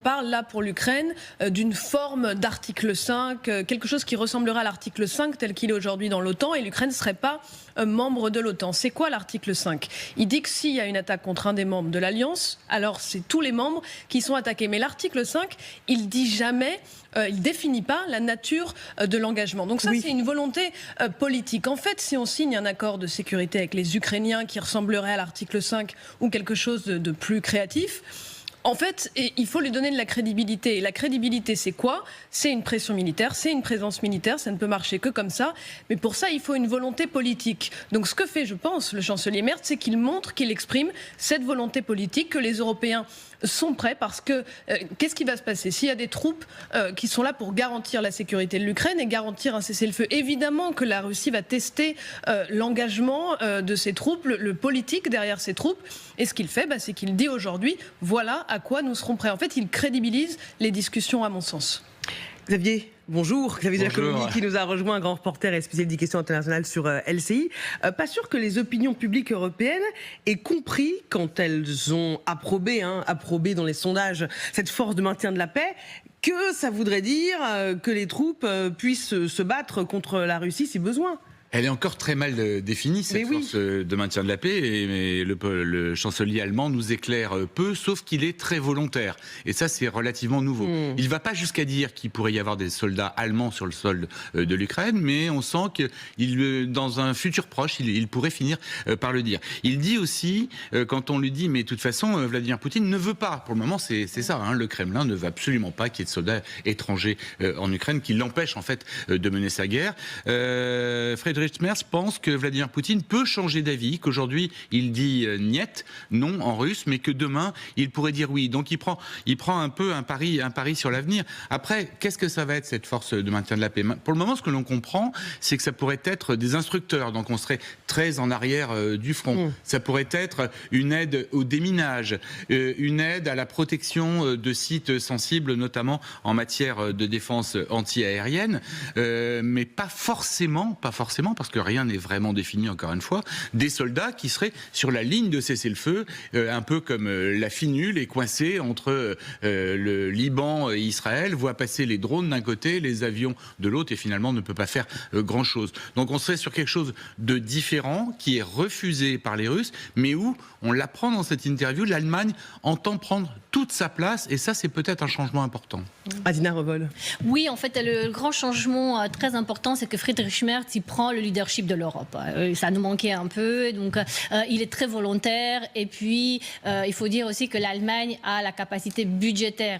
parle là pour l'Ukraine d'une forme d'article 5, quelque chose qui ressemblera à l'article 5 tel qu'il est aujourd'hui dans l'OTAN, et l'Ukraine ne serait pas membre de l'OTAN. C'est quoi l'article 5? Il dit que s'il y a une attaque contre un des membres de l'Alliance, alors c'est tous les membres qui sont attaqués. Mais l'article 5, il dit jamais, il définit pas la nature de l'engagement. Donc ça, c'est une volonté politique. En fait, si on signe un accord de sécurité avec les Ukrainiens qui ressemblerait à l'article 5 ou quelque chose de plus créatif, en fait, il faut lui donner de la crédibilité. Et la crédibilité, c'est quoi? C'est une pression militaire, c'est une présence militaire, ça ne peut marcher que comme ça. Mais pour ça, il faut une volonté politique. Donc ce que fait, je pense, le chancelier Merz, c'est qu'il montre, qu'il exprime cette volonté politique, que les Européens sont prêts, parce que qu'est-ce qui va se passer s'il y a des troupes qui sont là pour garantir la sécurité de l'Ukraine et garantir un cessez-le-feu? Évidemment que la Russie va tester l'engagement de ses troupes, le politique derrière ses troupes. Et ce qu'il fait, c'est qu'il dit aujourd'hui, voilà à quoi nous serons prêts. En fait, il crédibilise les discussions, à mon sens. Xavier, bonjour. Xavier Giacomini qui nous a rejoint, un grand reporter et spécialiste des questions internationales sur LCI. Pas sûr que les opinions publiques européennes aient compris, quand elles ont approbé dans les sondages cette force de maintien de la paix, que ça voudrait dire que les troupes puissent se battre contre la Russie si besoin. Elle est encore très mal définie, cette force de maintien de la paix, et le chancelier allemand nous éclaire peu, sauf qu'il est très volontaire. Et ça, c'est relativement nouveau. Il ne va pas jusqu'à dire qu'il pourrait y avoir des soldats allemands sur le sol de l'Ukraine, mais on sent que dans un futur proche, il pourrait finir par le dire. Il dit aussi, quand on lui dit, mais de toute façon, Vladimir Poutine ne veut pas, pour le moment, c'est ça, le Kremlin ne veut absolument pas qu'il y ait de soldats étrangers en Ukraine, qui l'empêchent en fait de mener sa guerre. Friedrich Merz pense que Vladimir Poutine peut changer d'avis, qu'aujourd'hui il dit niet, non en russe, mais que demain il pourrait dire oui. Donc il prend un peu un pari sur l'avenir. Après, qu'est-ce que ça va être, cette force de maintien de la paix? Pour le moment, ce que l'on comprend, c'est que ça pourrait être des instructeurs, donc on serait très en arrière du front. Ça pourrait être une aide au déminage, une aide à la protection de sites sensibles, notamment en matière de défense anti-aérienne, mais pas forcément, parce que rien n'est vraiment défini, encore une fois, des soldats qui seraient sur la ligne de cessez-le-feu, un peu comme la finule est coincée entre le Liban et Israël, voit passer les drones d'un côté, les avions de l'autre, et finalement ne peut pas faire grand-chose. Donc on serait sur quelque chose de différent, qui est refusé par les Russes, mais où, on l'apprend dans cette interview, l'Allemagne entend prendre toute sa place, et ça, c'est peut-être un changement important. Adina Revol. Oui, en fait, le grand changement très important, c'est que Friedrich Merz, il prend le leadership de l'Europe. Ça nous manquait un peu, donc il est très volontaire, et puis il faut dire aussi que l'Allemagne a la capacité budgétaire